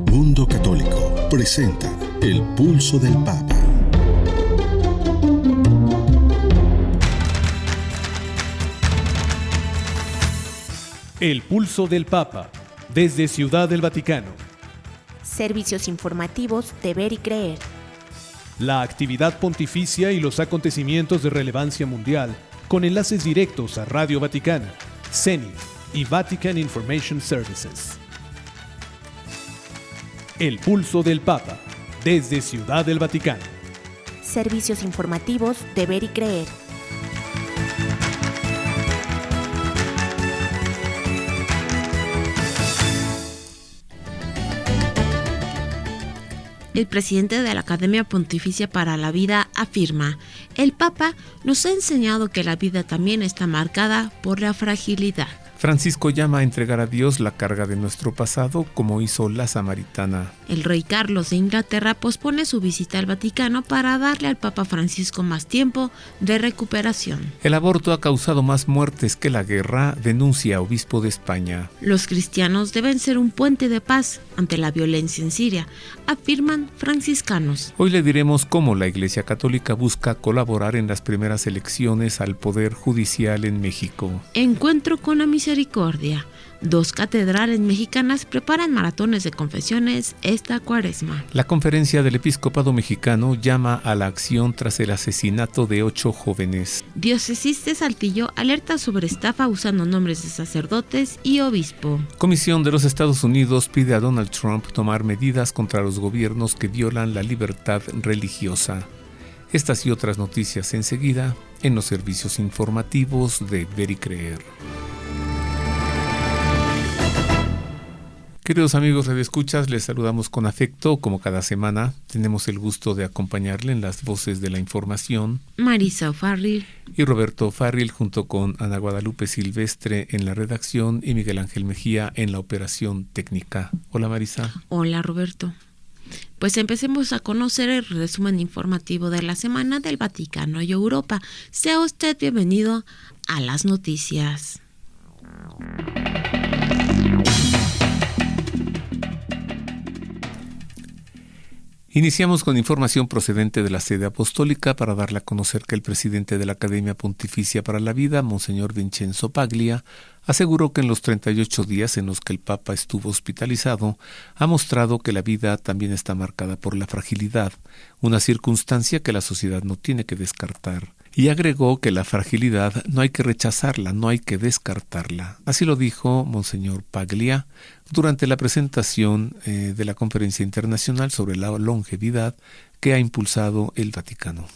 Mundo Católico presenta El Pulso del Papa. El Pulso del Papa, desde Ciudad del Vaticano. Servicios informativos de Ver y Creer. La actividad pontificia y los acontecimientos de relevancia mundial, con enlaces directos a Radio Vaticana, CENI y Vatican Information Services. El Pulso del Papa, desde Ciudad del Vaticano. Servicios informativos de Ver y Creer. El presidente de la Academia Pontificia para la Vida afirma: el Papa nos ha enseñado que la vida también está marcada por la fragilidad. Francisco llama a entregar a Dios la carga de nuestro pasado, como hizo la samaritana. El rey Carlos de Inglaterra pospone su visita al Vaticano para darle al Papa Francisco más tiempo de recuperación. El aborto ha causado más muertes que la guerra, denuncia obispo de España. Los cristianos deben ser un puente de paz ante la violencia en Siria, afirman franciscanos. Hoy le diremos cómo la Iglesia Católica busca colaborar en las primeras elecciones al Poder Judicial en México. Encuentro con la misericordia. 2 catedrales mexicanas preparan maratones de confesiones esta Cuaresma. La Conferencia del Episcopado Mexicano llama a la acción tras el asesinato de 8 jóvenes. Diócesis de Saltillo alerta sobre estafa usando nombres de sacerdotes y obispo. Comisión de los Estados Unidos pide a Donald Trump tomar medidas contra los gobiernos que violan la libertad religiosa. Estas y otras noticias enseguida en los servicios informativos de Ver y Creer. Queridos amigos radioescuchas, les saludamos con afecto. Como cada semana, tenemos el gusto de acompañarle en las voces de la información. Marisa O'Farrill y Roberto O'Farrill, junto con Ana Guadalupe Silvestre en la redacción y Miguel Ángel Mejía en la operación técnica. Hola Marisa. Hola Roberto. Pues empecemos a conocer el resumen informativo de la semana del Vaticano y Europa. Sea usted bienvenido a las noticias. Iniciamos con información procedente de la sede apostólica para darle a conocer que el presidente de la Academia Pontificia para la Vida, Monseñor Vincenzo Paglia, aseguró que en los 38 días en los que el Papa estuvo hospitalizado, ha mostrado que la vida también está marcada por la fragilidad, una circunstancia que la sociedad no tiene que descartar. Y agregó que la fragilidad no hay que rechazarla, no hay que descartarla. Así lo dijo Monseñor Paglia durante la presentación de la Conferencia Internacional sobre la Longevidad que ha impulsado el Vaticano.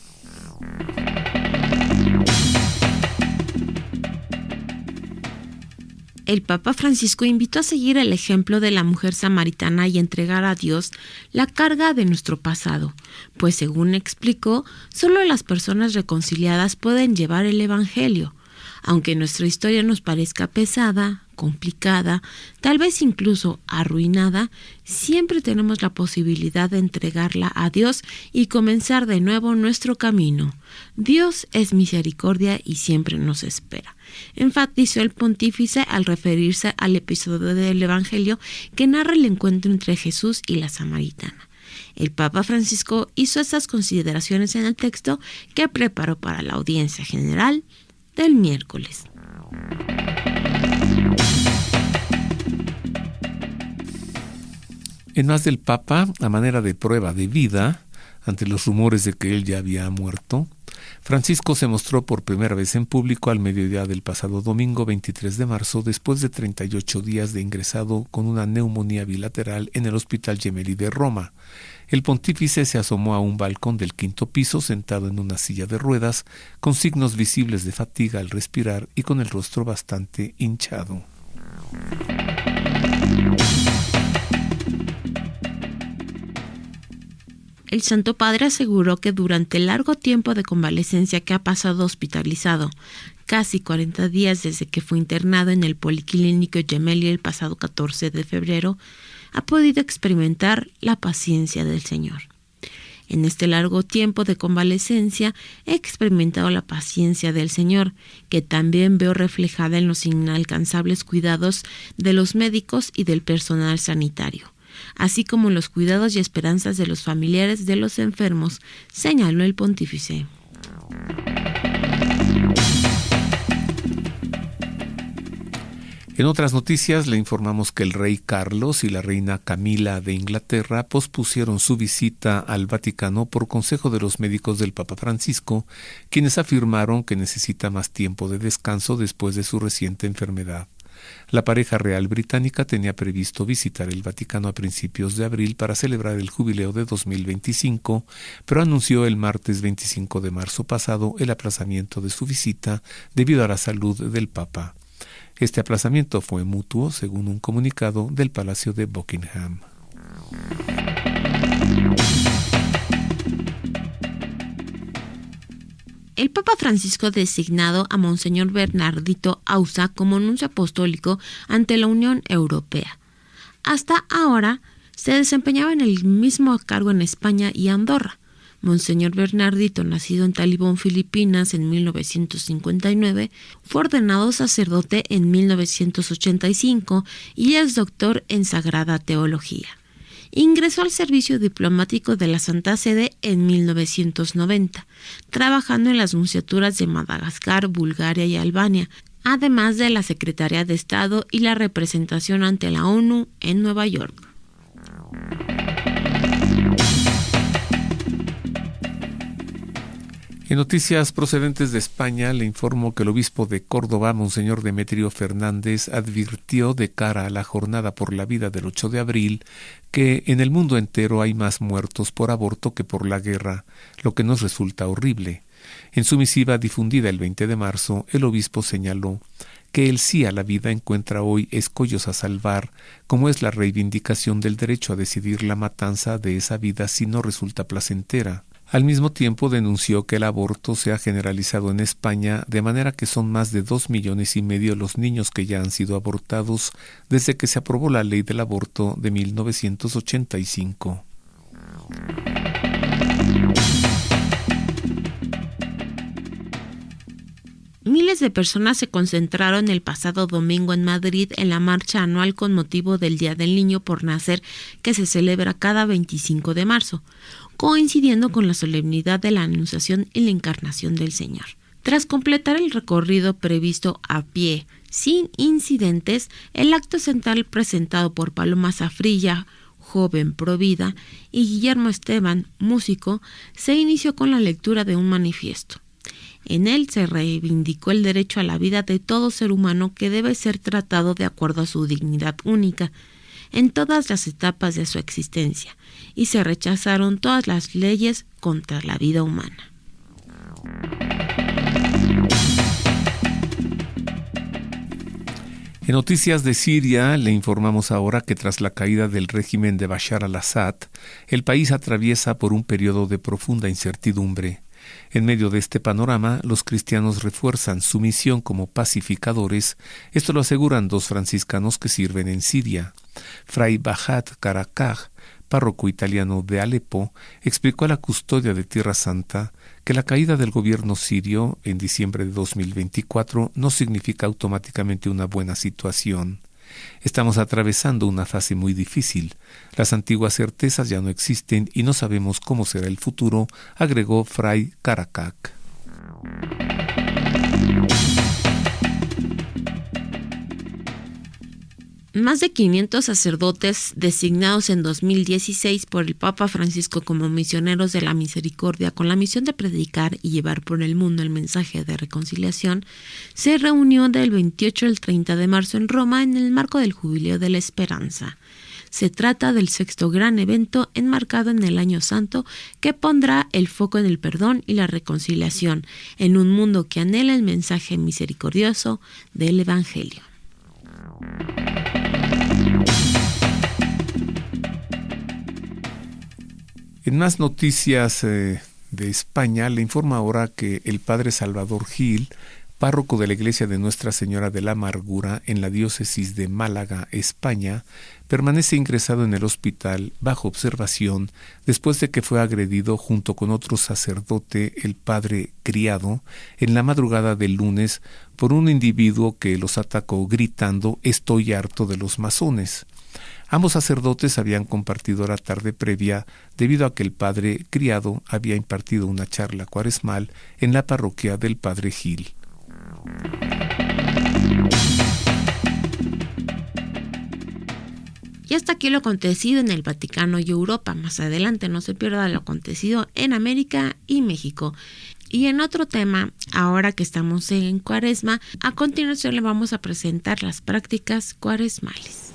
El Papa Francisco invitó a seguir el ejemplo de la mujer samaritana y entregar a Dios la carga de nuestro pasado, pues según explicó, solo las personas reconciliadas pueden llevar el Evangelio. Aunque nuestra historia nos parezca pesada, complicada, tal vez incluso arruinada, siempre tenemos la posibilidad de entregarla a Dios y comenzar de nuevo nuestro camino. Dios es misericordia y siempre nos espera, enfatizó el pontífice al referirse al episodio del Evangelio que narra el encuentro entre Jesús y la samaritana. El Papa Francisco hizo estas consideraciones en el texto que preparó para la audiencia general del miércoles. En más del Papa, a manera de prueba de vida, ante los rumores de que él ya había muerto, Francisco se mostró por primera vez en público al mediodía del pasado domingo 23 de marzo, después de 38 días de ingresado con una neumonía bilateral en el Hospital Gemelli de Roma. El pontífice se asomó a un balcón del 5º piso, sentado en una silla de ruedas, con signos visibles de fatiga al respirar y con el rostro bastante hinchado. El Santo Padre aseguró que durante el largo tiempo de convalecencia que ha pasado hospitalizado, casi 40 días desde que fue internado en el Policlínico Gemelli el pasado 14 de febrero, ha podido experimentar la paciencia del Señor. En este largo tiempo de convalecencia he experimentado la paciencia del Señor, que también veo reflejada en los inalcanzables cuidados de los médicos y del personal sanitario, así como en los cuidados y esperanzas de los familiares de los enfermos, señaló el pontífice. En otras noticias le informamos que el rey Carlos y la reina Camila de Inglaterra pospusieron su visita al Vaticano por consejo de los médicos del Papa Francisco, quienes afirmaron que necesita más tiempo de descanso después de su reciente enfermedad. La pareja real británica tenía previsto visitar el Vaticano a principios de abril para celebrar el jubileo de 2025, pero anunció el martes 25 de marzo pasado el aplazamiento de su visita debido a la salud del Papa. Este aplazamiento fue mutuo, según un comunicado del Palacio de Buckingham. El Papa Francisco designado a Monseñor Bernardito Auza como nuncio apostólico ante la Unión Europea. Hasta ahora se desempeñaba en el mismo cargo en España y Andorra. Monseñor Bernardito, nacido en Talibón, Filipinas, en 1959, fue ordenado sacerdote en 1985 y es doctor en Sagrada Teología. Ingresó al servicio diplomático de la Santa Sede en 1990, trabajando en las nunciaturas de Madagascar, Bulgaria y Albania, además de la Secretaría de Estado y la representación ante la ONU en Nueva York. En noticias procedentes de España le informo que el obispo de Córdoba, Monseñor Demetrio Fernández, advirtió de cara a la Jornada por la Vida del 8 de abril que en el mundo entero hay más muertos por aborto que por la guerra, lo que nos resulta horrible. En su misiva difundida el 20 de marzo, el obispo señaló que el sí a la vida encuentra hoy escollos a salvar, como es la reivindicación del derecho a decidir la matanza de esa vida si no resulta placentera. Al mismo tiempo denunció que el aborto se ha generalizado en España, de manera que son más de 2,5 millones los niños que ya han sido abortados desde que se aprobó la ley del aborto de 1985. Miles de personas se concentraron el pasado domingo en Madrid en la marcha anual con motivo del Día del Niño por Nacer, que se celebra cada 25 de marzo, coincidiendo con la solemnidad de la Anunciación y la Encarnación del Señor. Tras completar el recorrido previsto a pie, sin incidentes, el acto central presentado por Paloma Safrilla, joven provida, y Guillermo Esteban, músico, se inició con la lectura de un manifiesto. En él se reivindicó el derecho a la vida de todo ser humano que debe ser tratado de acuerdo a su dignidad única, en todas las etapas de su existencia, y se rechazaron todas las leyes contra la vida humana. En noticias de Siria le informamos ahora que tras la caída del régimen de Bashar al-Assad, el país atraviesa por un periodo de profunda incertidumbre. En medio de este panorama, los cristianos refuerzan su misión como pacificadores. Esto lo aseguran 2 franciscanos que sirven en Siria. Fray Bajat Karakaj, párroco italiano de Alepo, explicó a la Custodia de Tierra Santa que la caída del gobierno sirio en diciembre de 2024 no significa automáticamente una buena situación. Estamos atravesando una fase muy difícil. Las antiguas certezas ya no existen y no sabemos cómo será el futuro, agregó Fray Karakaj. Más de 500 sacerdotes designados en 2016 por el Papa Francisco como misioneros de la misericordia con la misión de predicar y llevar por el mundo el mensaje de reconciliación se reunió del 28 al 30 de marzo en Roma en el marco del Jubileo de la Esperanza. Se trata del 6º gran evento enmarcado en el Año Santo que pondrá el foco en el perdón y la reconciliación en un mundo que anhela el mensaje misericordioso del Evangelio. En más noticias de España, le informa ahora que el padre Salvador Gil, párroco de la iglesia de Nuestra Señora de la Amargura en la diócesis de Málaga, España, permanece ingresado en el hospital bajo observación después de que fue agredido junto con otro sacerdote, el padre Criado, en la madrugada del lunes por un individuo que los atacó gritando «Estoy harto de los masones». Ambos sacerdotes habían compartido la tarde previa debido a que el padre Criado había impartido una charla cuaresmal en la parroquia del padre Gil. Y hasta aquí lo acontecido en el Vaticano y Europa. Más adelante no se pierda lo acontecido en América y México. Y en otro tema, ahora que estamos en Cuaresma, a continuación le vamos a presentar las prácticas cuaresmales.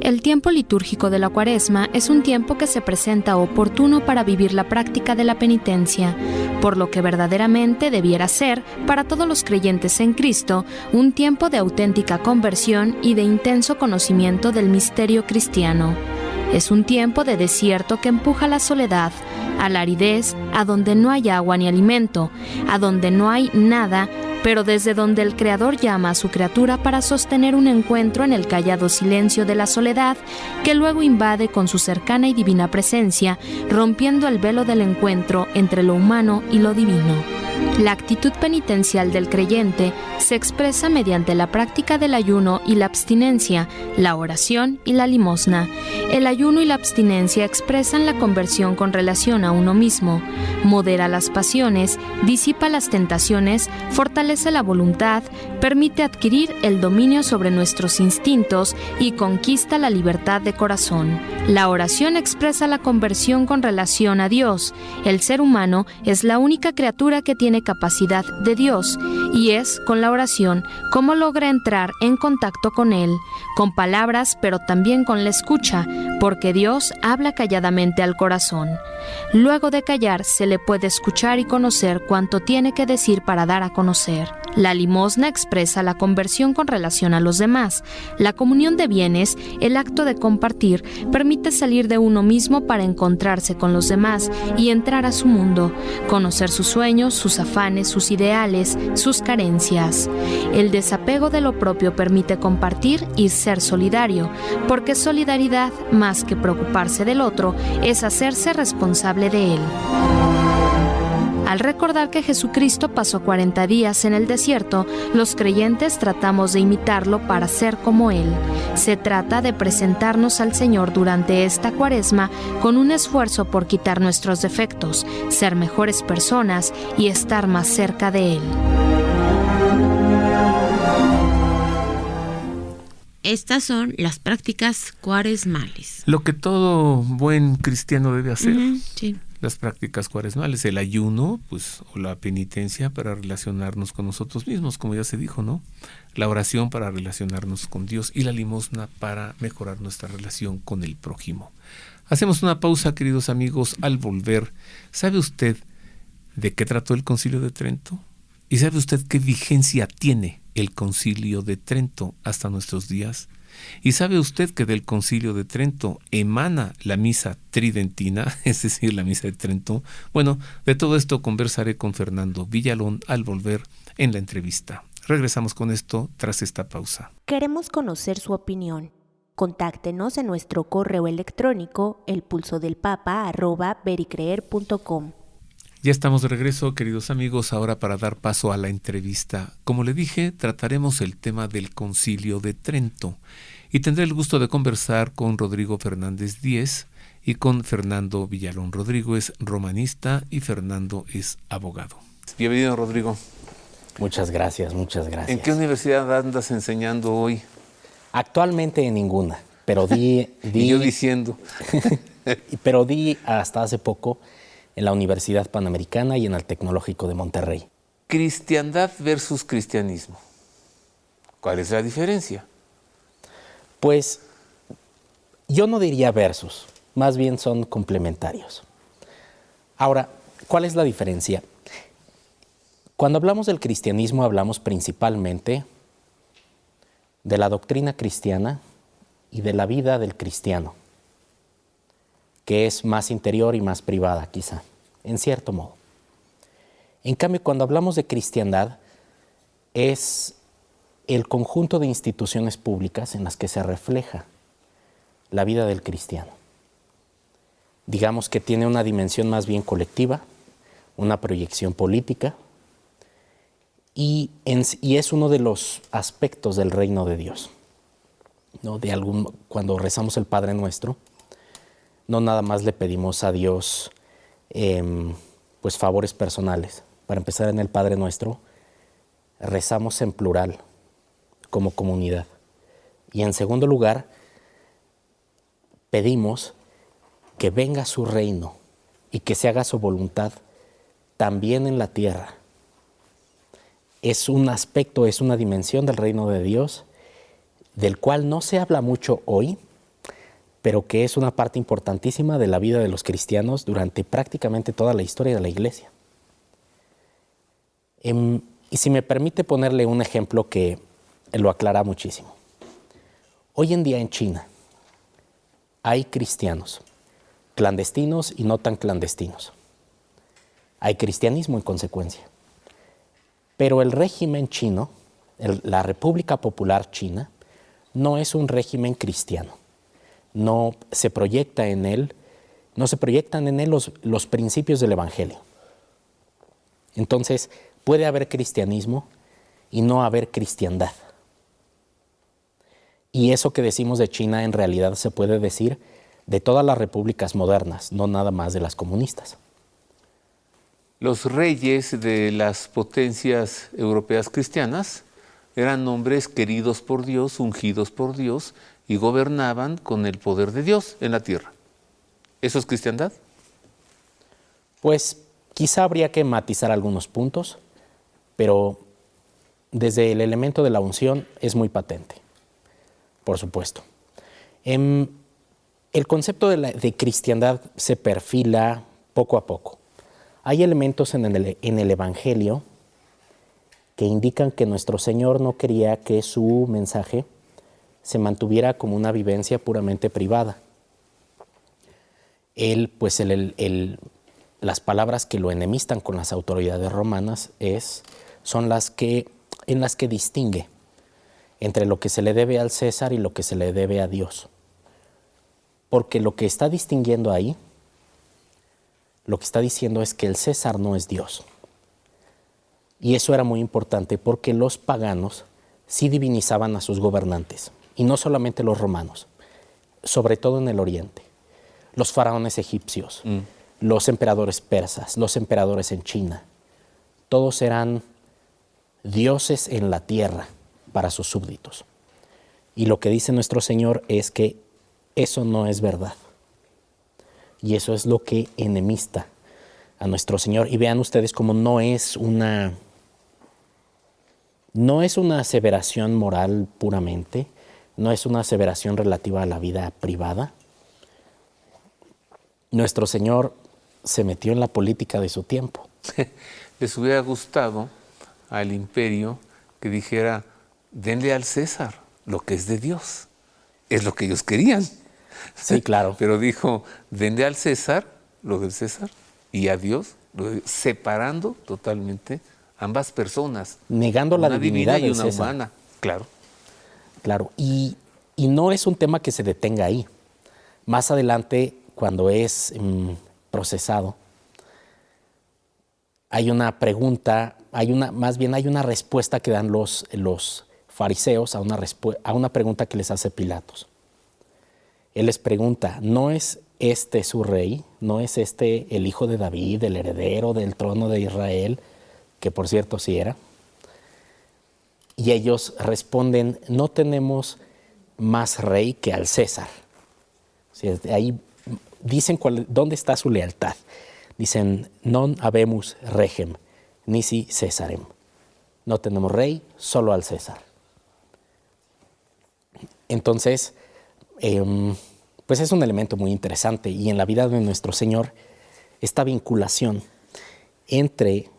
El tiempo litúrgico de la Cuaresma es un tiempo que se presenta oportuno para vivir la práctica de la penitencia, por lo que verdaderamente debiera ser, para todos los creyentes en Cristo, un tiempo de auténtica conversión y de intenso conocimiento del misterio cristiano. Es un tiempo de desierto que empuja a la soledad, a la aridez, a donde no hay agua ni alimento, a donde no hay nada, pero desde donde el Creador llama a su criatura para sostener un encuentro en el callado silencio de la soledad que luego invade con su cercana y divina presencia, rompiendo el velo del encuentro entre lo humano y lo divino. La actitud penitencial del creyente se expresa mediante la práctica del ayuno y la abstinencia, la oración y la limosna. El ayuno y la abstinencia expresan la conversión con relación a uno mismo, modera las pasiones, disipa las tentaciones, fortalece la voluntad, permite adquirir el dominio sobre nuestros instintos y conquista la libertad de corazón. La oración expresa la conversión con relación a Dios. El ser humano es la única criatura que tiene capacidad de Dios, y es con la oración como logra entrar en contacto con Él, con palabras pero también con la escucha, porque Dios habla calladamente al corazón. Luego de callar se le puede escuchar y conocer cuanto tiene que decir para dar a conocer. La limosna expresa la conversión con relación a los demás. La comunión de bienes, el acto de compartir, permite salir de uno mismo para encontrarse con los demás y entrar a su mundo, conocer sus sueños, sus afanes, sus ideales, sus carencias. El desapego de lo propio permite compartir y ser solidario, porque solidaridad, más que preocuparse del otro, es hacerse responsable de él. Al recordar que Jesucristo pasó 40 días en el desierto, los creyentes tratamos de imitarlo para ser como Él. Se trata de presentarnos al Señor durante esta Cuaresma con un esfuerzo por quitar nuestros defectos, ser mejores personas y estar más cerca de Él. Estas son las prácticas cuaresmales. Lo que todo buen cristiano debe hacer. Sí. Las prácticas cuaresmales, el ayuno, pues, o la penitencia para relacionarnos con nosotros mismos, como ya se dijo, ¿no? La oración para relacionarnos con Dios y la limosna para mejorar nuestra relación con el prójimo. Hacemos una pausa, queridos amigos. Al volver, ¿sabe usted de qué trató el Concilio de Trento? ¿Y sabe usted qué vigencia tiene el Concilio de Trento hasta nuestros días? ¿Y sabe usted que del Concilio de Trento emana la misa tridentina, es decir, la misa de Trento? Bueno, de todo esto conversaré con Fernando Villalón al volver en la entrevista. Regresamos con esto tras esta pausa. Queremos conocer su opinión. Contáctenos en nuestro correo electrónico elpulsodelpapa@vericreer.com. Ya estamos de regreso, queridos amigos, ahora para dar paso a la entrevista. Como le dije, trataremos el tema del Concilio de Trento y tendré el gusto de conversar con Rodrigo Fernández Díez y con Fernando Villalón. Rodrigo es romanista y Fernando es abogado. Bienvenido, Rodrigo. Muchas gracias, muchas gracias. ¿En qué universidad andas enseñando hoy? Actualmente en ninguna, pero di Y yo diciendo. pero di hasta hace poco en la Universidad Panamericana y en el Tecnológico de Monterrey. Cristiandad versus cristianismo. ¿Cuál es la diferencia? Pues yo no diría versus, más bien son complementarios. Ahora, ¿cuál es la diferencia? Cuando hablamos del cristianismo hablamos principalmente de la doctrina cristiana y de la vida del cristiano, que es más interior y más privada quizá, en cierto modo. En cambio, cuando hablamos de cristiandad, es el conjunto de instituciones públicas en las que se refleja la vida del cristiano. Digamos que tiene una dimensión más bien colectiva, una proyección política, y es uno de los aspectos del reino de Dios, ¿no? Cuando rezamos el Padre Nuestro, no nada más le pedimos a Dios pues favores personales. Para empezar, en el Padre Nuestro rezamos en plural, como comunidad. Y en segundo lugar, pedimos que venga su reino y que se haga su voluntad también en la tierra. Es un aspecto, es una dimensión del reino de Dios del cual no se habla mucho hoy, pero que es una parte importantísima de la vida de los cristianos durante prácticamente toda la historia de la Iglesia. Y si me permite ponerle un ejemplo que lo aclara muchísimo. Hoy en día en China hay cristianos, clandestinos y no tan clandestinos. Hay cristianismo en consecuencia. Pero el régimen chino, la República Popular China, no es un régimen cristiano. No se proyectan en él los principios del Evangelio. Entonces, puede haber cristianismo y no haber cristiandad. Y eso que decimos de China en realidad se puede decir de todas las repúblicas modernas, no nada más de las comunistas. Los reyes de las potencias europeas cristianas eran hombres queridos por Dios, ungidos por Dios, y gobernaban con el poder de Dios en la tierra. ¿Eso es cristiandad? Pues quizá habría que matizar algunos puntos, pero desde el elemento de la unción es muy patente, por supuesto. El concepto de cristiandad se perfila poco a poco. Hay elementos en el Evangelio que indican que nuestro Señor no quería que su mensaje se mantuviera como una vivencia puramente privada. Él, pues las palabras que lo enemistan con las autoridades romanas son en las que distingue entre lo que se le debe al César y lo que se le debe a Dios. Porque lo que está distinguiendo ahí, lo que está diciendo es que el César no es Dios. Y eso era muy importante porque los paganos sí divinizaban a sus gobernantes, y no solamente los romanos, sobre todo en el Oriente. Los faraones egipcios, los emperadores persas, los emperadores en China, todos eran dioses en la tierra para sus súbditos. Y lo que dice nuestro Señor es que eso no es verdad. Y eso es lo que enemista a nuestro Señor. Y vean ustedes cómo no es una aseveración moral puramente, no es una aseveración relativa a la vida privada. Nuestro Señor se metió en la política de su tiempo. Les hubiera gustado al imperio que dijera, denle al César lo que es de Dios. Es lo que ellos querían. Sí, claro. Pero dijo, denle al César lo del César y a Dios, separando totalmente ambas personas. Negando la divinidad divina y del una César. humana. Claro. Claro, y no es un tema que se detenga ahí. Más adelante, cuando es procesado, hay una pregunta, hay una respuesta que dan los fariseos a una pregunta que les hace Pilatos. Él les pregunta, ¿no es este su rey? ¿No es este el hijo de David, el heredero del trono de Israel? Que por cierto sí era. Y ellos responden, no tenemos más rey que al César. O sea, ahí dicen dónde está su lealtad. Dicen, non habemus regem, nisi Césarem. No tenemos rey, solo al César. Entonces, pues es un elemento muy interesante. Y en la vida de nuestro Señor, esta vinculación entre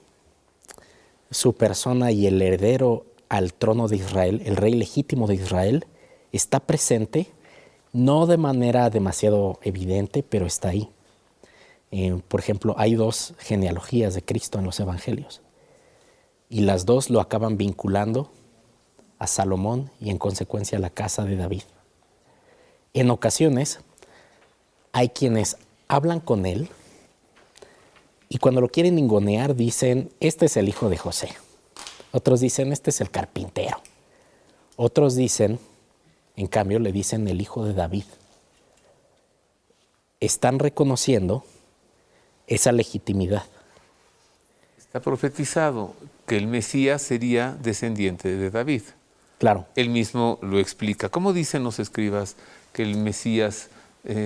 su persona y el heredero al trono de Israel, el rey legítimo de Israel, está presente, no de manera demasiado evidente, pero está ahí. Por ejemplo, hay 2 genealogías de Cristo en los evangelios y las 2 lo acaban vinculando a Salomón y en consecuencia a la casa de David. En ocasiones hay quienes hablan con él y cuando lo quieren ningunear dicen, este es el hijo de José. Otros dicen, este es el carpintero. Otros dicen, en cambio, le dicen el hijo de David. Están reconociendo esa legitimidad. Está profetizado que el Mesías sería descendiente de David. Claro. Él mismo lo explica. ¿Cómo dicen los escribas que el Mesías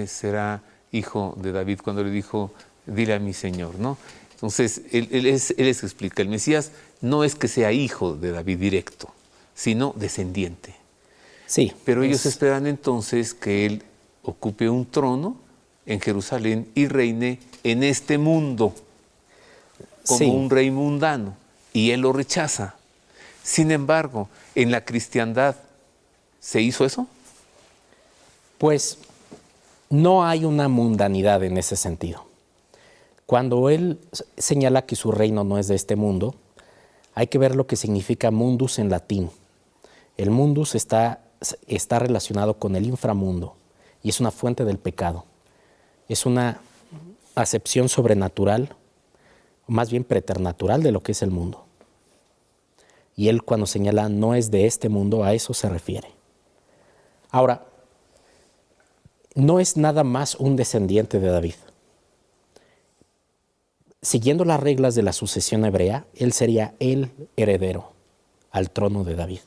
será hijo de David cuando le dijo, dile a mi Señor, ¿no? Entonces, él les explica, el Mesías no es que sea hijo de David directo, sino descendiente. Sí. Pero ellos esperan entonces que él ocupe un trono en Jerusalén y reine en este mundo como un rey mundano, y él lo rechaza. Sin embargo, en la cristiandad, ¿se hizo eso? Pues no hay una mundanidad en ese sentido. Cuando él señala que su reino no es de este mundo, hay que ver lo que significa mundus en latín. El mundus está relacionado con el inframundo y es una fuente del pecado. Es una acepción sobrenatural, más bien preternatural de lo que es el mundo. Y él cuando señala no es de este mundo, a eso se refiere. Ahora, no es nada más un descendiente de David. Siguiendo las reglas de la sucesión hebrea, él sería el heredero al trono de David.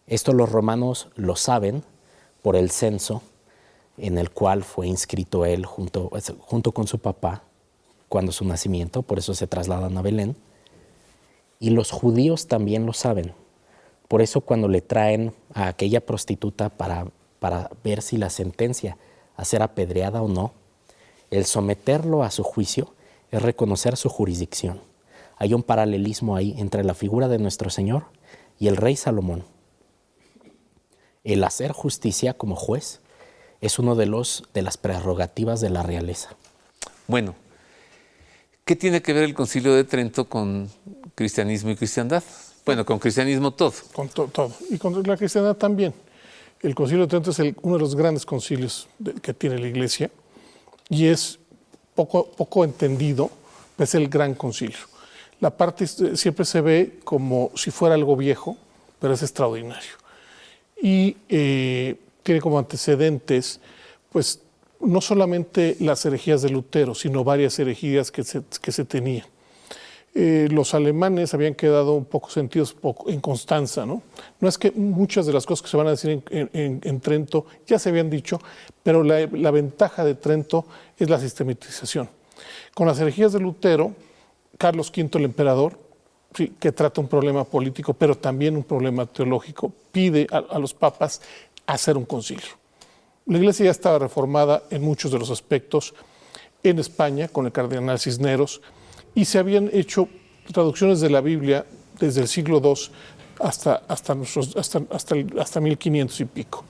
Esto los romanos lo saben por el censo en el cual fue inscrito él junto con su papá cuando su nacimiento, por eso se trasladan a Belén. Y los judíos también lo saben. Por eso cuando le traen a aquella prostituta para ver si la sentencia a ser apedreada o no, el someterlo a su juicio es reconocer su jurisdicción. Hay un paralelismo ahí entre la figura de nuestro Señor y el rey Salomón. El hacer justicia como juez es uno de las prerrogativas de la realeza. Bueno, ¿qué tiene que ver el Concilio de Trento con cristianismo y cristiandad? Bueno, con cristianismo todo. Con todo. Y con la cristiandad también. El Concilio de Trento es uno de los grandes concilios que tiene la Iglesia y es poco entendido, es el gran concilio. La parte siempre se ve como si fuera algo viejo, pero es extraordinario. Y tiene como antecedentes, pues, no solamente las herejías de Lutero, sino varias herejías que se tenían. Los alemanes habían quedado un poco sentidos en Constanza, ¿no? No es que muchas de las cosas que se van a decir en Trento ya se habían dicho, pero la ventaja de Trento es la sistematización. Con las herejías de Lutero, Carlos V, el emperador, sí, que trata un problema político, pero también un problema teológico, pide a los papas hacer un concilio. La Iglesia ya estaba reformada en muchos de los aspectos en España, con el cardenal Cisneros, y se habían hecho traducciones de la Biblia desde el siglo II hasta 1500 y pico.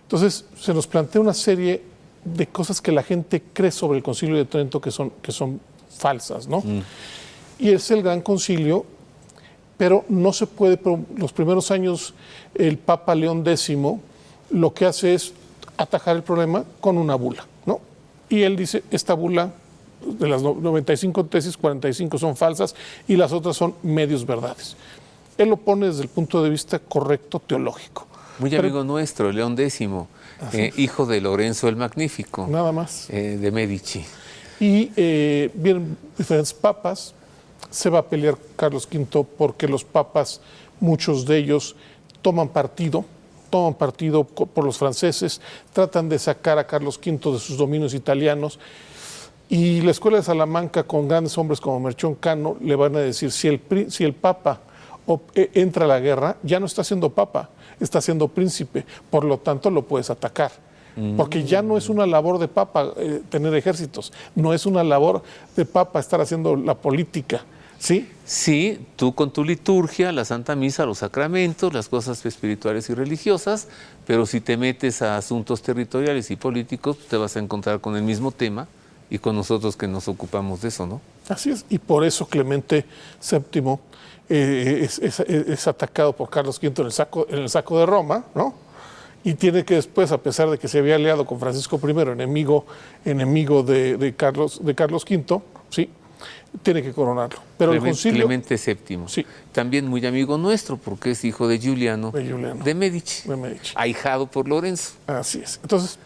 Entonces se nos plantea una serie de cosas que la gente cree sobre el Concilio de Trento que son falsas, ¿no? Y es el gran concilio, pero no se puede, los primeros años el Papa León X lo que hace es atajar el problema con una bula, ¿no? Y él dice, esta bula, de las 95 tesis, 45 son falsas y las otras son medios verdades. Él lo pone desde el punto de vista correcto teológico. Muy amigo nuestro, León X, hijo de Lorenzo el Magnífico. Nada más. De Medici. Y vienen diferentes papas, se va a pelear Carlos V porque los papas, muchos de ellos, toman partido por los franceses, tratan de sacar a Carlos V de sus dominios italianos. Y la Escuela de Salamanca, con grandes hombres como Merchón Cano, le van a decir, si el Papa entra a la guerra, ya no está siendo Papa, está siendo príncipe, por lo tanto lo puedes atacar. Porque ya no es una labor de Papa tener ejércitos, no es una labor de Papa estar haciendo la política, ¿sí? Sí, tú con tu liturgia, la Santa Misa, los sacramentos, las cosas espirituales y religiosas, pero si te metes a asuntos territoriales y políticos, te vas a encontrar con el mismo tema y con nosotros que nos ocupamos de eso, ¿no? Así es, y por eso Clemente VII es atacado por Carlos V en el saco de Roma, ¿no? Y tiene que después, a pesar de que se había aliado con Francisco I, enemigo de Carlos V, ¿sí? Tiene que coronarlo. Pero el concilio... Clemente VII, sí, también muy amigo nuestro, porque es hijo de Giuliano de Medici, ahijado por Lorenzo. Así es. Entonces,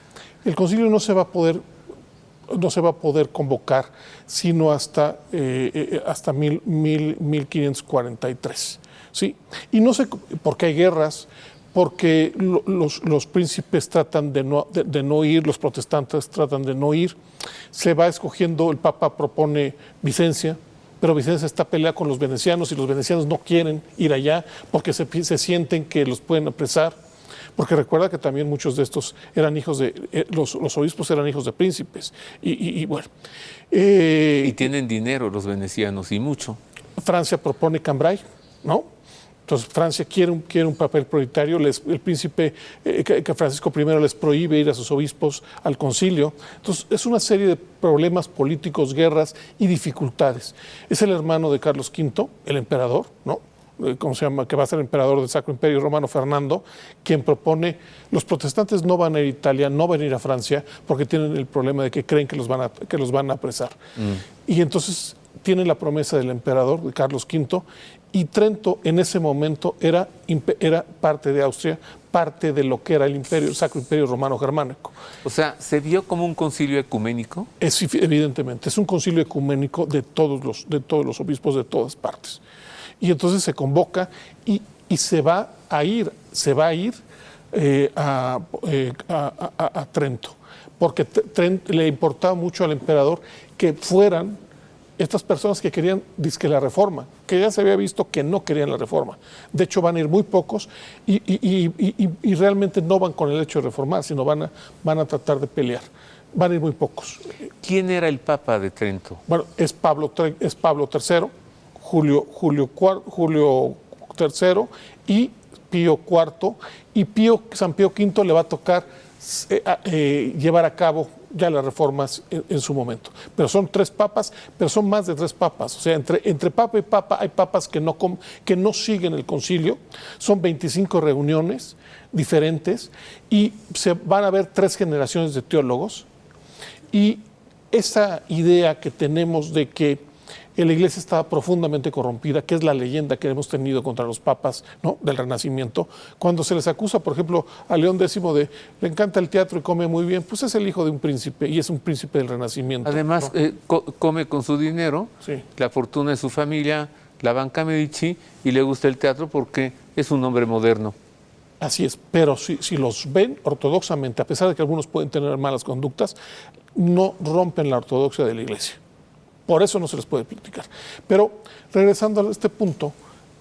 el concilio no se va a poder convocar sino hasta 1543, ¿sí? Y no sé por qué hay guerras, porque los príncipes tratan de no ir, los protestantes tratan de no ir, se va escogiendo, el Papa propone Vicencia, pero Vicencia está peleada con los venecianos y los venecianos no quieren ir allá porque se sienten que los pueden apresar. Porque recuerda que también muchos de estos eran hijos de, los obispos eran hijos de príncipes. Y bueno. Y tienen dinero los venecianos, y mucho. Francia propone Cambrai, ¿no? Entonces Francia quiere un papel prioritario. El príncipe Francisco I les prohíbe ir a sus obispos al concilio. Entonces es una serie de problemas políticos, guerras y dificultades. Es el hermano de Carlos V, el emperador, ¿no? ¿Cómo se llama? Que va a ser emperador del Sacro Imperio Romano, Fernando, quien propone, los protestantes no van a ir a Italia, no van a ir a Francia, porque tienen el problema de que creen que los van a apresar. Y entonces tienen la promesa del emperador, de Carlos V, y Trento en ese momento era parte de Austria, parte de lo que era el Sacro Imperio Romano Germánico. O sea, ¿se vio como un concilio ecuménico? Evidentemente, es un concilio ecuménico de todos los obispos de todas partes. Y entonces se convoca y se va a ir a Trento, porque le importaba mucho al emperador que fueran estas personas que querían la reforma, que ya se había visto que no querían la reforma. De hecho, van a ir muy pocos y realmente no van con el hecho de reformar, sino van a tratar de pelear. Van a ir muy pocos. ¿Quién era el Papa de Trento? Bueno, es Pablo III, Julio III y Pío IV, y San Pío V le va a tocar llevar a cabo ya las reformas en su momento. Pero son 3 papas, pero son más de 3 papas. O sea, entre papa y papa hay papas que no siguen el concilio. Son 25 reuniones diferentes y se van a ver 3 generaciones de teólogos. Y esa idea que tenemos de que la Iglesia estaba profundamente corrompida, que es la leyenda que hemos tenido contra los papas, ¿no?, del Renacimiento. Cuando se les acusa, por ejemplo, a León X le encanta el teatro y come muy bien, pues es el hijo de un príncipe y es un príncipe del Renacimiento. Además, ¿no? Come con su dinero, sí, la fortuna de su familia, la banca Medici, y le gusta el teatro porque es un hombre moderno. Así es, pero si los ven ortodoxamente, a pesar de que algunos pueden tener malas conductas, no rompen la ortodoxia de la Iglesia. Por eso no se les puede platicar. Pero regresando a este punto...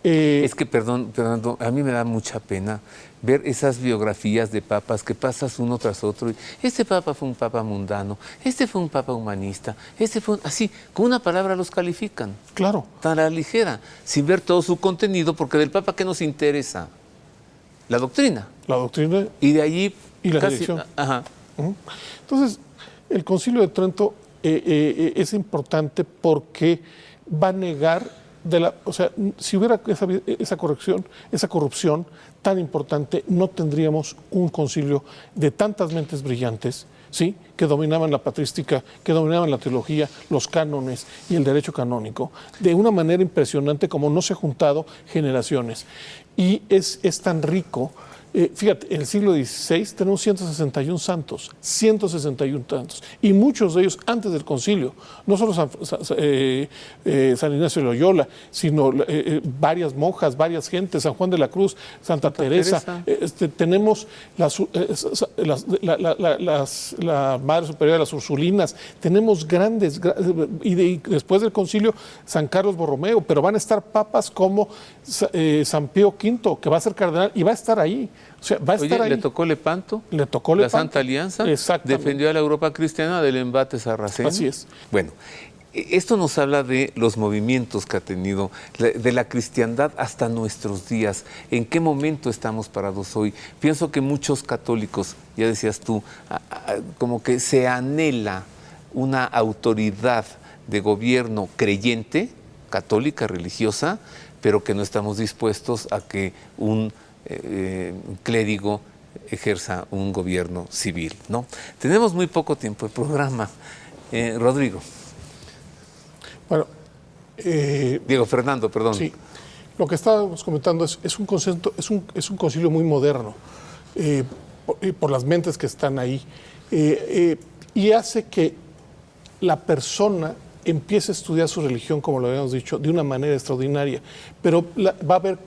es que, perdón, a mí me da mucha pena ver esas biografías de papas que pasas uno tras otro. Este papa fue un papa mundano, este fue un papa humanista, este fue así, con una palabra los califican. Claro. Tan a la ligera, sin ver todo su contenido, porque del papa, ¿qué nos interesa? La doctrina. La doctrina. Y de allí... Y la dirección. Ajá. Entonces, el Concilio de Trento es importante porque va a negar, o sea, si hubiera esa corrupción tan importante, no tendríamos un concilio de tantas mentes brillantes, ¿sí?, que dominaban la patrística, que dominaban la teología, los cánones y el derecho canónico, de una manera impresionante como no se ha juntado generaciones. Y es tan rico. Fíjate, en el siglo XVI tenemos 161 santos, y muchos de ellos antes del concilio, no solo San Ignacio de Loyola, sino varias monjas, varias gentes, San Juan de la Cruz, Santa Teresa. Tenemos la Madre Superior de las Ursulinas, tenemos grandes, y después del concilio San Carlos Borromeo, pero van a estar papas como San Pío V, que va a ser cardenal y va a estar ahí. O sea, va a estar ahí. ¿Le tocó Lepanto? Le tocó Lepanto. La Santa Alianza. Exactamente. Defendió a la Europa cristiana del embate sarraceno. Así es. Bueno, esto nos habla de los movimientos que ha tenido, de la cristiandad hasta nuestros días. ¿En qué momento estamos parados hoy? Pienso que muchos católicos, ya decías tú, como que se anhela una autoridad de gobierno creyente, católica, religiosa, pero que no estamos dispuestos a que un clérigo ejerza un gobierno civil, ¿no? Tenemos muy poco tiempo de programa. Rodrigo. Bueno, Diego, Fernando, perdón. Sí, lo que estábamos comentando es un concilio muy moderno por las mentes que están ahí y hace que la persona empiece a estudiar su religión, como lo habíamos dicho, de una manera extraordinaria. Pero va a haber,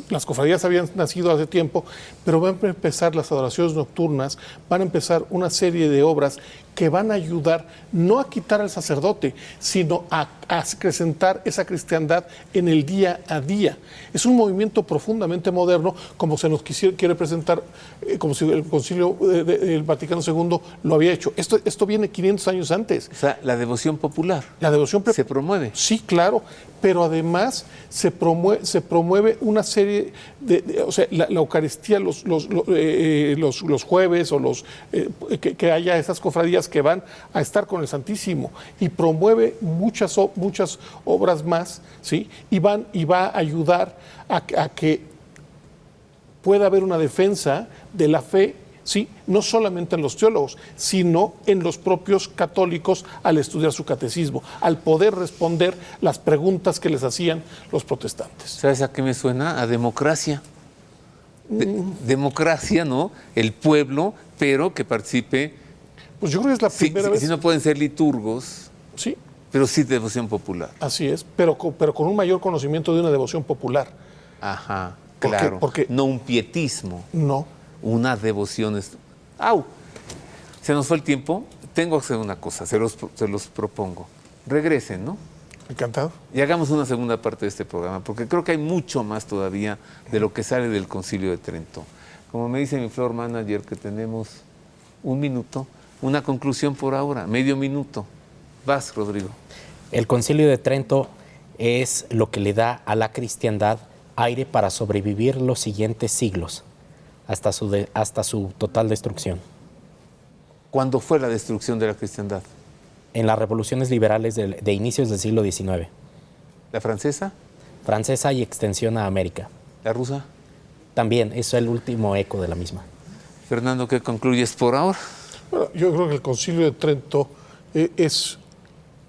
las cofradías habían nacido hace tiempo, pero van a empezar las adoraciones nocturnas, van a empezar una serie de obras que van a ayudar no a quitar al sacerdote, sino a acrecentar esa cristiandad en el día a día. Es un movimiento profundamente moderno, como se nos quiere presentar, como si el Concilio del Vaticano II lo había hecho. Esto viene 500 años antes. O sea, la devoción popular. La devoción se promueve. Sí, claro, pero además se promueve una serie o sea, la Eucaristía los jueves o que haya esas cofradías que van a estar con el Santísimo, y promueve muchas obras más, ¿sí? Y va a ayudar a que pueda haber una defensa de la fe, ¿sí? No solamente en los teólogos, sino en los propios católicos al estudiar su catecismo, al poder responder las preguntas que les hacían los protestantes. ¿Sabes a qué me suena? A democracia. Democracia, ¿no? El pueblo, pero que participe. Pues yo creo que es la primera vez. Si no pueden ser liturgos, sí, pero sí devoción popular. Así es, pero con un mayor conocimiento de una devoción popular. Ajá, claro. Porque no un pietismo. No. Una devoción. ¡Au! Se nos fue el tiempo. Tengo que hacer una cosa, se los propongo. Regresen, ¿no? Encantado. Y hagamos una segunda parte de este programa, porque creo que hay mucho más todavía de lo que sale del Concilio de Trento. Como me dice mi floor manager, que tenemos 1 minuto, una conclusión por ahora, medio minuto. Vas, Rodrigo. El Concilio de Trento es lo que le da a la cristiandad aire para sobrevivir los siguientes siglos, hasta su total destrucción. ¿Cuándo fue la destrucción de la cristiandad? En las revoluciones liberales de inicios del siglo XIX. ¿La francesa? Francesa y extensión a América. ¿La rusa? También, es el último eco de la misma. Fernando, ¿qué concluyes por ahora? Bueno, yo creo que el Concilio de Trento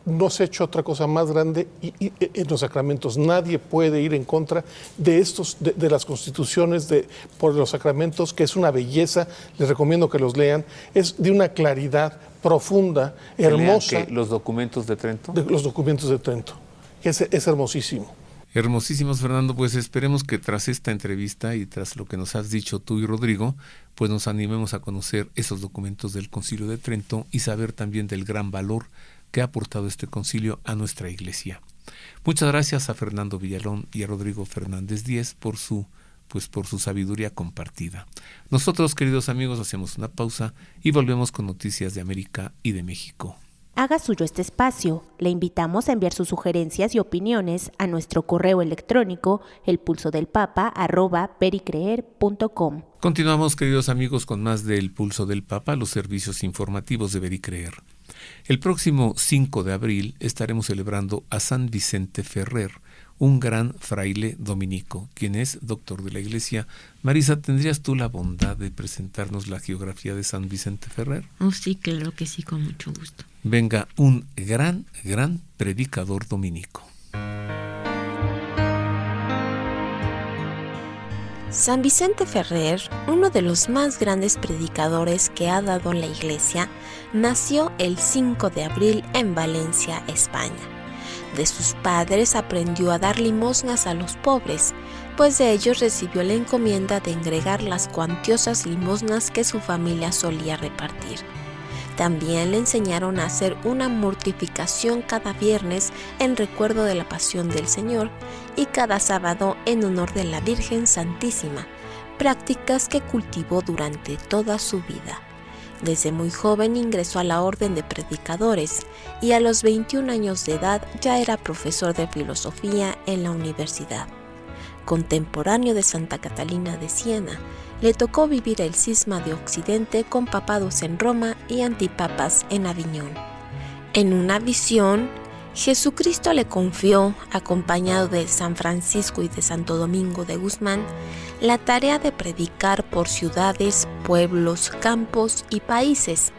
no se ha hecho otra cosa más grande y en los sacramentos. Nadie puede ir en contra de de las constituciones por los sacramentos, que es una belleza. Les recomiendo que los lean. Es de una claridad profunda, hermosa. ¿Los documentos de Trento? Los documentos de Trento. Es hermosísimo. Hermosísimos, Fernando. Pues esperemos que tras esta entrevista y tras lo que nos has dicho tú y Rodrigo, pues nos animemos a conocer esos documentos del Concilio de Trento y saber también del gran valor que ha aportado este concilio a nuestra Iglesia. Muchas gracias a Fernando Villalón y a Rodrigo Fernández Díez por su sabiduría compartida. Nosotros, queridos amigos, hacemos una pausa y volvemos con noticias de América y de México. Haga suyo este espacio. Le invitamos a enviar sus sugerencias y opiniones a nuestro correo electrónico elpulsodelpapa@vericreer.com. Continuamos, queridos amigos, con más de El Pulso del Papa, los servicios informativos de Ver y Creer. El próximo 5 de abril estaremos celebrando a San Vicente Ferrer, un gran fraile dominico, quien es doctor de la Iglesia. Marisa, ¿tendrías tú la bondad de presentarnos la geografía de San Vicente Ferrer? Oh, sí, claro que sí, con mucho gusto. Venga, un gran predicador dominico. San Vicente Ferrer, uno de los más grandes predicadores que ha dado la Iglesia, nació el 5 de abril en Valencia, España. De sus padres aprendió a dar limosnas a los pobres, pues de ellos recibió la encomienda de engregar las cuantiosas limosnas que su familia solía repartir. También le enseñaron a hacer una mortificación cada viernes en recuerdo de la pasión del Señor y cada sábado en honor de la Virgen Santísima, prácticas que cultivó durante toda su vida. Desde muy joven ingresó a la orden de predicadores y a los 21 años de edad ya era profesor de filosofía en la universidad. Contemporáneo de Santa Catalina de Siena, le tocó vivir el cisma de Occidente con papados en Roma y antipapas en Aviñón. En una visión, Jesucristo le confió, acompañado de San Francisco y de Santo Domingo de Guzmán, la tarea de predicar por ciudades, pueblos, campos y países.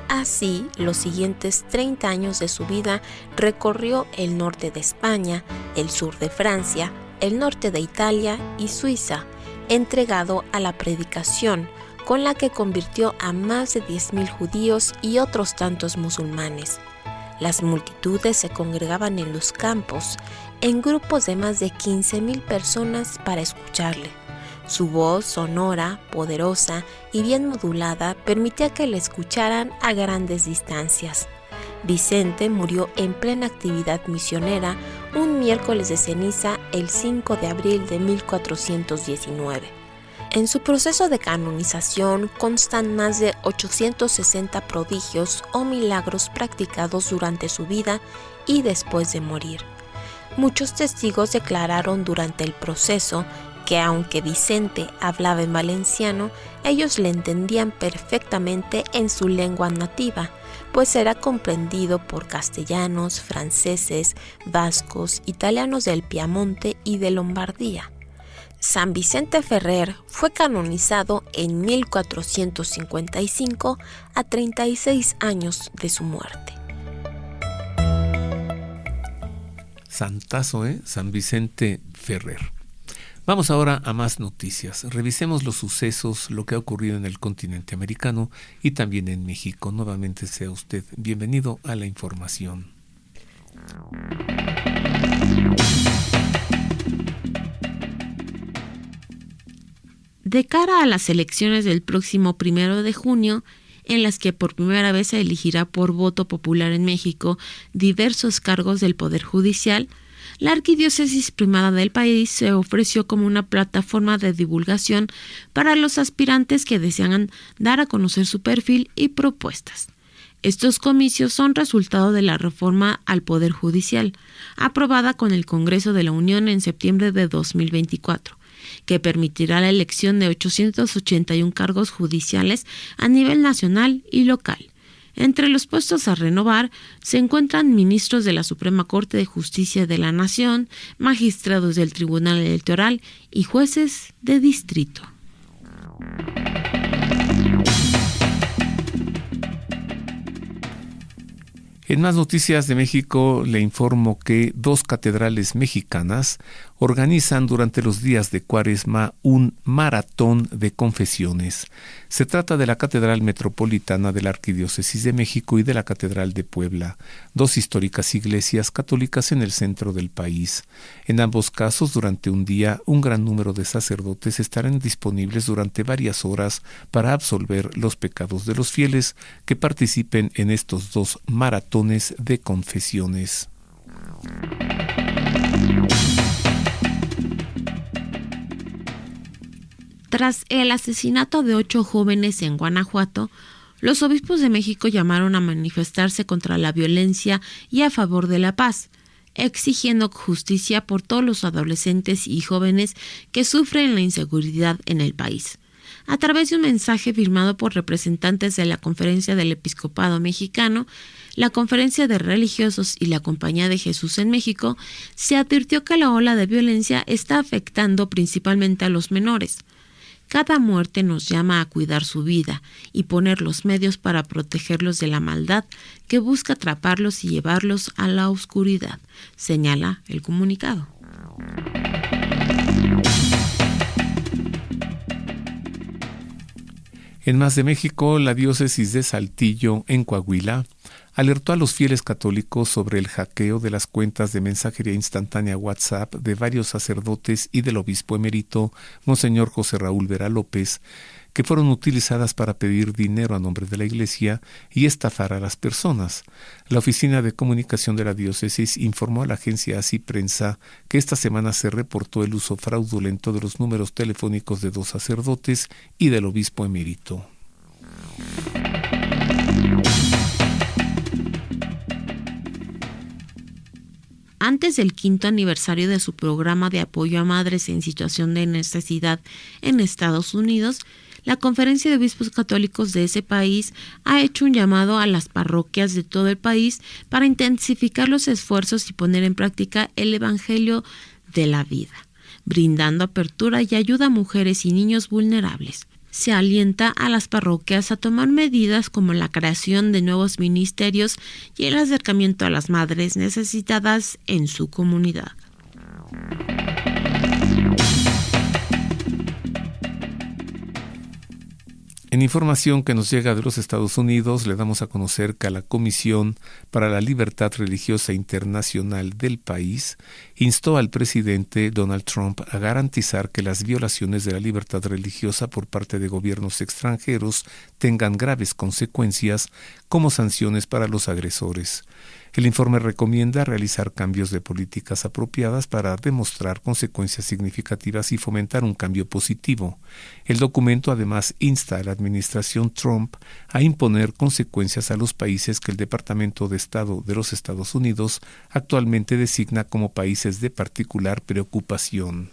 Así, los siguientes 30 años de su vida recorrió el norte de España, el sur de Francia, el norte de Italia y Suiza, entregado a la predicación, con la que convirtió a más de 10,000 judíos y otros tantos musulmanes. Las multitudes se congregaban en los campos, en grupos de más de 15,000 personas para escucharle. Su voz sonora, poderosa y bien modulada permitía que le escucharan a grandes distancias. Vicente murió en plena actividad misionera un miércoles de ceniza el 5 de abril de 1419. En su proceso de canonización constan más de 860 prodigios o milagros practicados durante su vida y después de morir. Muchos testigos declararon durante el proceso que aunque Vicente hablaba en valenciano, ellos le entendían perfectamente en su lengua nativa, pues era comprendido por castellanos, franceses, vascos, italianos del Piamonte y de Lombardía. San Vicente Ferrer fue canonizado en 1455 a 36 años de su muerte. Santazo, San Vicente Ferrer. Vamos ahora a más noticias. Revisemos los sucesos, lo que ha ocurrido en el continente americano y también en México. Nuevamente sea usted bienvenido a la información. De cara a las elecciones del próximo 1 de junio, en las que por primera vez se elegirá por voto popular en México diversos cargos del Poder Judicial, la Arquidiócesis Primada del país se ofreció como una plataforma de divulgación para los aspirantes que desean dar a conocer su perfil y propuestas. Estos comicios son resultado de la reforma al Poder Judicial, aprobada con el Congreso de la Unión en septiembre de 2024. Que permitirá la elección de 881 cargos judiciales a nivel nacional y local. Entre los puestos a renovar se encuentran ministros de la Suprema Corte de Justicia de la Nación, magistrados del Tribunal Electoral y jueces de distrito. En más noticias de México le informo que 2 catedrales mexicanas organizan durante los días de Cuaresma un maratón de confesiones. Se trata de la Catedral Metropolitana de la Arquidiócesis de México y de la Catedral de Puebla, 2 históricas iglesias católicas en el centro del país. En ambos casos, durante un día, un gran número de sacerdotes estarán disponibles durante varias horas para absolver los pecados de los fieles que participen en estos 2 maratones de confesiones. Tras el asesinato de 8 jóvenes en Guanajuato, los obispos de México llamaron a manifestarse contra la violencia y a favor de la paz, exigiendo justicia por todos los adolescentes y jóvenes que sufren la inseguridad en el país. A través de un mensaje firmado por representantes de la Conferencia del Episcopado Mexicano, la Conferencia de Religiosos y la Compañía de Jesús en México, se advirtió que la ola de violencia está afectando principalmente a los menores. Cada muerte nos llama a cuidar su vida y poner los medios para protegerlos de la maldad que busca atraparlos y llevarlos a la oscuridad, señala el comunicado. En más de México, la diócesis de Saltillo, en Coahuila, alertó a los fieles católicos sobre el hackeo de las cuentas de mensajería instantánea WhatsApp de varios sacerdotes y del obispo emérito, Monseñor José Raúl Vera López, que fueron utilizadas para pedir dinero a nombre de la Iglesia y estafar a las personas. La Oficina de Comunicación de la Diócesis informó a la agencia Así Prensa que esta semana se reportó el uso fraudulento de los números telefónicos de 2 sacerdotes y del obispo emérito. Antes del 5º aniversario de su programa de apoyo a madres en situación de necesidad en Estados Unidos, la Conferencia de Obispos Católicos de ese país ha hecho un llamado a las parroquias de todo el país para intensificar los esfuerzos y poner en práctica el Evangelio de la vida, brindando apertura y ayuda a mujeres y niños vulnerables. Se alienta a las parroquias a tomar medidas como la creación de nuevos ministerios y el acercamiento a las madres necesitadas en su comunidad. En información que nos llega de los Estados Unidos, le damos a conocer que la Comisión para la Libertad Religiosa Internacional del país instó al presidente Donald Trump a garantizar que las violaciones de la libertad religiosa por parte de gobiernos extranjeros tengan graves consecuencias como sanciones para los agresores. El informe recomienda realizar cambios de políticas apropiadas para demostrar consecuencias significativas y fomentar un cambio positivo. El documento además insta a la administración Trump a imponer consecuencias a los países que el Departamento de Estado de los Estados Unidos actualmente designa como países de particular preocupación.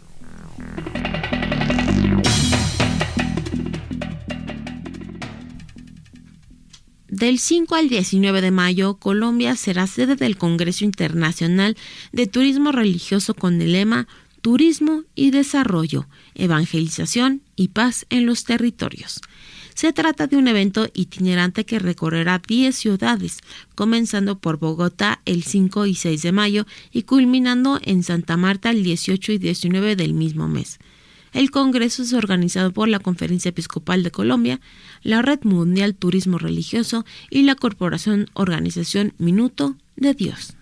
Del 5 al 19 de mayo, Colombia será sede del Congreso Internacional de Turismo Religioso con el lema Turismo y Desarrollo, Evangelización y Paz en los Territorios. Se trata de un evento itinerante que recorrerá 10 ciudades, comenzando por Bogotá el 5 y 6 de mayo y culminando en Santa Marta el 18 y 19 del mismo mes. El congreso es organizado por la Conferencia Episcopal de Colombia, la Red Mundial Turismo Religioso y la Corporación Organización Minuto de Dios.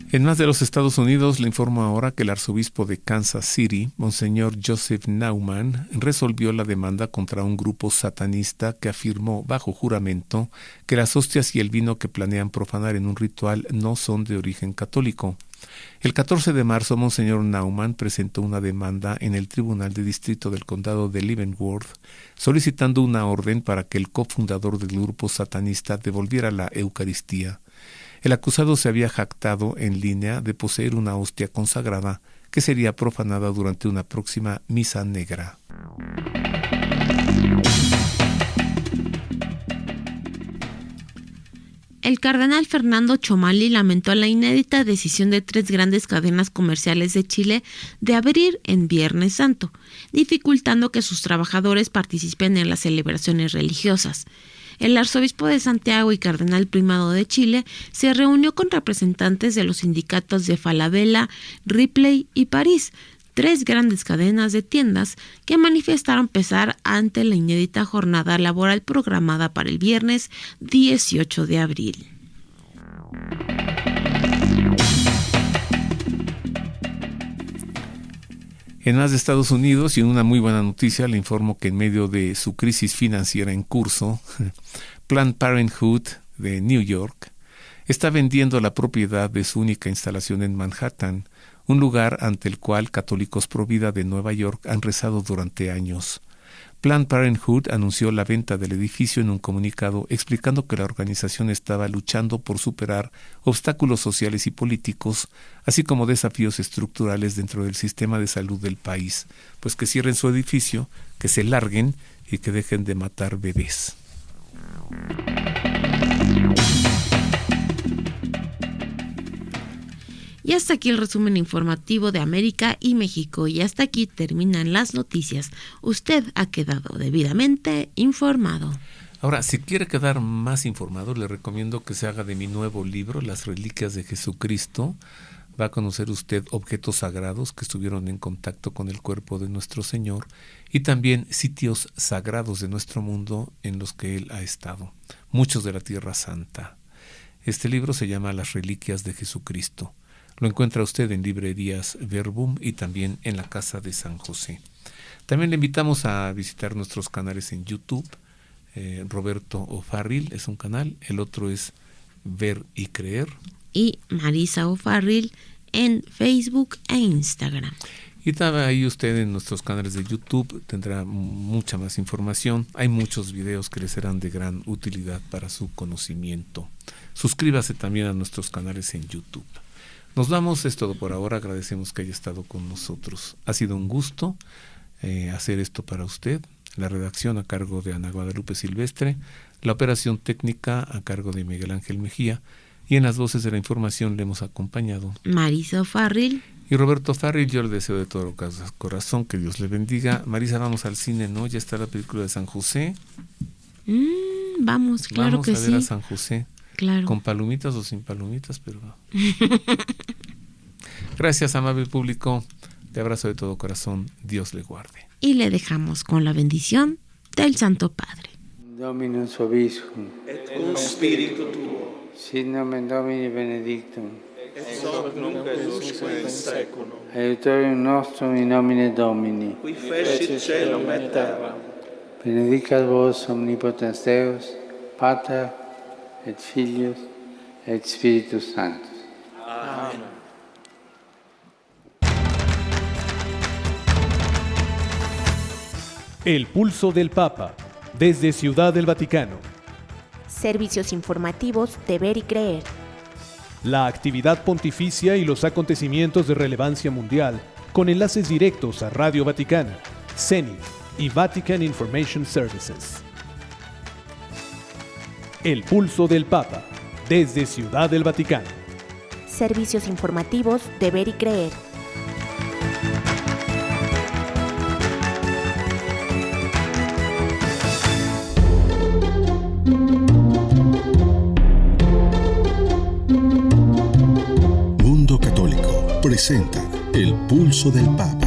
En más de los Estados Unidos, le informo ahora que el arzobispo de Kansas City, Monseñor Joseph Naumann, resolvió la demanda contra un grupo satanista que afirmó bajo juramento que las hostias y el vino que planean profanar en un ritual no son de origen católico. El 14 de marzo, Monseñor Naumann presentó una demanda en el Tribunal de Distrito del Condado de Leavenworth, solicitando una orden para que el cofundador del grupo satanista devolviera la Eucaristía. El acusado se había jactado en línea de poseer una hostia consagrada que sería profanada durante una próxima misa negra. El cardenal Fernando Chomali lamentó la inédita decisión de 3 grandes cadenas comerciales de Chile de abrir en Viernes Santo, dificultando que sus trabajadores participen en las celebraciones religiosas. El arzobispo de Santiago y cardenal primado de Chile se reunió con representantes de los sindicatos de Falabella, Ripley y París, 3 grandes cadenas de tiendas que manifestaron pesar ante la inédita jornada laboral programada para el viernes 18 de abril. En más de Estados Unidos, y en una muy buena noticia, le informo que en medio de su crisis financiera en curso, Planned Parenthood de New York está vendiendo la propiedad de su única instalación en Manhattan, un lugar ante el cual católicos pro vida de Nueva York han rezado durante años. Planned Parenthood anunció la venta del edificio en un comunicado explicando que la organización estaba luchando por superar obstáculos sociales y políticos, así como desafíos estructurales dentro del sistema de salud del país, pues que cierren su edificio, que se larguen y que dejen de matar bebés. Y hasta aquí el resumen informativo de América y México. Y hasta aquí terminan las noticias. Usted ha quedado debidamente informado. Ahora, si quiere quedar más informado, le recomiendo que se haga de mi nuevo libro, Las Reliquias de Jesucristo. Va a conocer usted objetos sagrados que estuvieron en contacto con el cuerpo de nuestro Señor y también sitios sagrados de nuestro mundo en los que Él ha estado, muchos de la Tierra Santa. Este libro se llama Las Reliquias de Jesucristo. Lo encuentra usted en librerías Verbum y también en la Casa de San José. También le invitamos a visitar nuestros canales en YouTube. Roberto O'Farrill es un canal, el otro es Ver y Creer. Y Marisa O'Farrill en Facebook e Instagram. Y también ahí usted en nuestros canales de YouTube tendrá mucha más información. Hay muchos videos que le serán de gran utilidad para su conocimiento. Suscríbase también a nuestros canales en YouTube. Nos vamos, es todo por ahora. Agradecemos que haya estado con nosotros. Ha sido un gusto hacer esto para usted. La redacción a cargo de Ana Guadalupe Silvestre, la operación técnica a cargo de Miguel Ángel Mejía, y en las voces de la información le hemos acompañado Marisa O'Farrill y Roberto Farril. Yo le deseo de todo corazón que Dios le bendiga. Marisa, vamos al cine, ¿no? Ya está la película de San José. Vamos, claro que sí. Vamos a ver a San José. Claro. Con palomitas o sin palomitas, pero... Gracias, amable público. Te abrazo de todo corazón. Dios le guarde. Y le dejamos con la bendición del Santo Padre. Dominus vobiscum. Et cum spiritu tuo. Sit nomen Domini benedictum. Et hoc nunc et usque in seculum. Aiutorium nostrum in nomine Domini. Qui fecit caelum et terram. Benedicat vos omnipotens Deus, Pater et Filius et Spiritus Sanctus. Amén. El pulso del Papa, desde Ciudad del Vaticano. Servicios informativos de Ver y Creer. La actividad pontificia y los acontecimientos de relevancia mundial, con enlaces directos a Radio Vaticana, CENIF y Vatican Information Services. El pulso del Papa, desde Ciudad del Vaticano. Servicios informativos de Ver y Creer. Mundo Católico presenta El pulso del Papa.